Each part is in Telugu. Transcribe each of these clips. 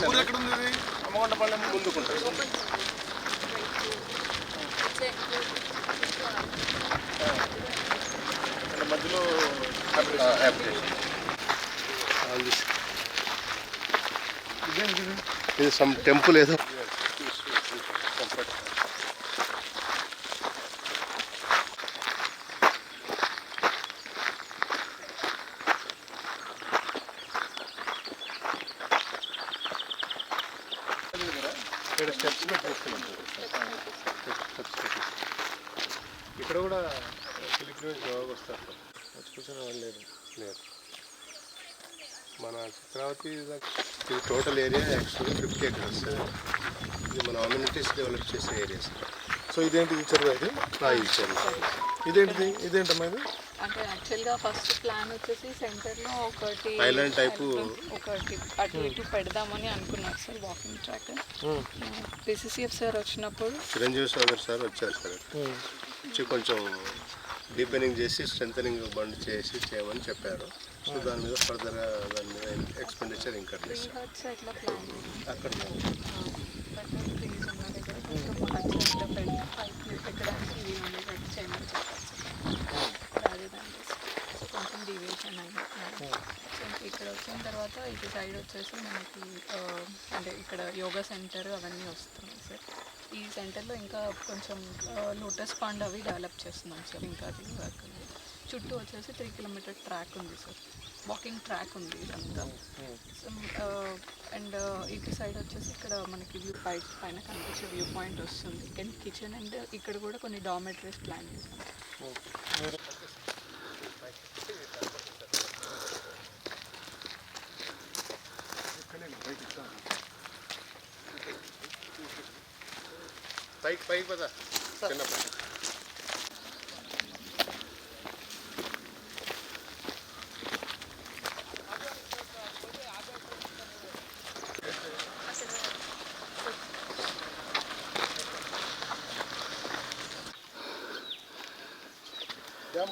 ఊరు ఎక్కడ ఉంది ఇది? అమ్మగొండపల్లెం ముందుకుంటుంది. మధ్యలో ఇది సమ్ టెంపుల్ ఏదో ఇక్కడ కూడా పిలిగ్రిమేజ్ బాగా వస్తారు. వచ్చి కూర్చొని వాళ్ళు లేరు. మన చిత్రావతి ఇది టోటల్ ఏరియా యాక్చువల్లీ 50 acres. ఇది మన అమ్యూనిటీస్ డెవలప్ చేసే ఏరియాస్. సో ఇదేంటి ఇచ్చారు? ఇది ఇచ్చారు. ఇదేంటిది? ఇదేంటమ్మా ఇది? అంటే యాక్చువల్గా ఫస్ట్ ప్లాన్ వచ్చేసి సెంటర్లో ఒకటి ఐలాండ్ టైపు ఒకటి అటు ఇటు పెడదామని అనుకున్నారు sir, walking track. PCCF sir వచ్చినప్పుడు చిరంజీవి సోదర్ సార్ వచ్చారు సార్. వచ్చి కొంచెం డీపెనింగ్ చేసి స్ట్రెంథనింగ్ బండ్ చేసి చేయమని చెప్పారు. సో దాని మీద ఫర్దర్గా దాని మీద ఎక్స్పెండిచర్ ఇంకా అక్కడ కొంచెం డివియేషన్ అయింది. ఇక్కడ వచ్చిన తర్వాత ఇటు సైడ్ వచ్చేసి మనకి అంటే ఇక్కడ యోగా సెంటర్ అవన్నీ వస్తున్నాయి సార్. ఈ సెంటర్లో ఇంకా కొంచెం లోటస్ పాండ్ అవి డెవలప్ చేస్తున్నాం సార్. ఇంకా అది వర్క్ ఉంది. చుట్టూ వచ్చేసి 3 kilometer ట్రాక్ ఉంది సార్, వాకింగ్ ట్రాక్ ఉంది ఇదంతా. అండ్ ఇటు సైడ్ వచ్చేసి ఇక్కడ మనకి వ్యూ పైన కనిపించే వ్యూ పాయింట్ వస్తుంది. కిచెన్ అండ్ ఇక్కడ కూడా కొన్ని డార్మెటరీస్ ప్లాన్ చేసాం. పైకి పదా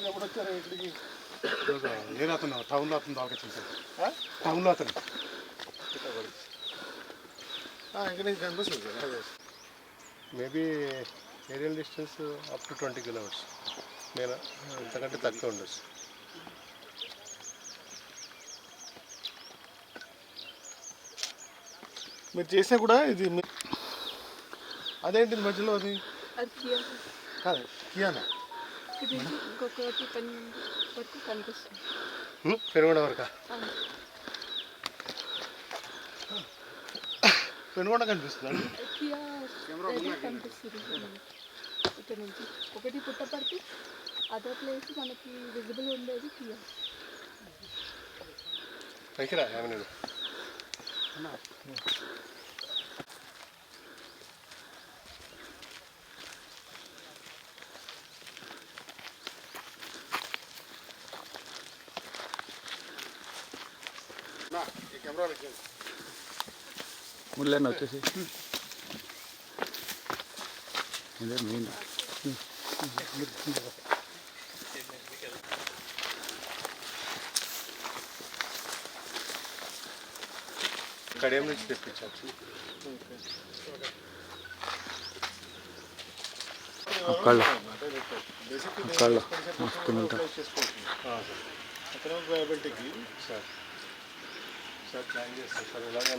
ఎప్పుడు వచ్చారు ఇక్కడికి? నేను అతను టౌన్లో అతను దాకా టౌన్లో అతను ఇక్కడ నుంచి కనిపిస్తుంది sir. Maybe aerial distance up to 20 kilometers. నేను ఇంతకంటే తక్కువ ఉండొచ్చు. మీరు చేసినా కూడా ఇది అదేంటి మధ్యలో? అది కాదు కియానా ఇంకొకటి వరకు కనిపిస్తుంది. పెనుగొండ వరకా? పెనుగొండ కనిపిస్తుంది. కనిపిస్తుంది ఇక్కడ నుంచి. ఒకటి పుట్టపర్తి, అదర్ ప్లేస్ మనకి విజిబుల్ ఉండేది కియా. పైకి రా ఏమన్నా ఈ కెమెరా ముళ్ళన్న వచ్చేసి ఇదే మెయిన్. కడియం నుంచి తెప్పించారు. అక్కడ వస్తుందంట అక్కడ వైబిలిటీకి సార్ ప్లాన్ చేస్తాం సార్. ఇలాగే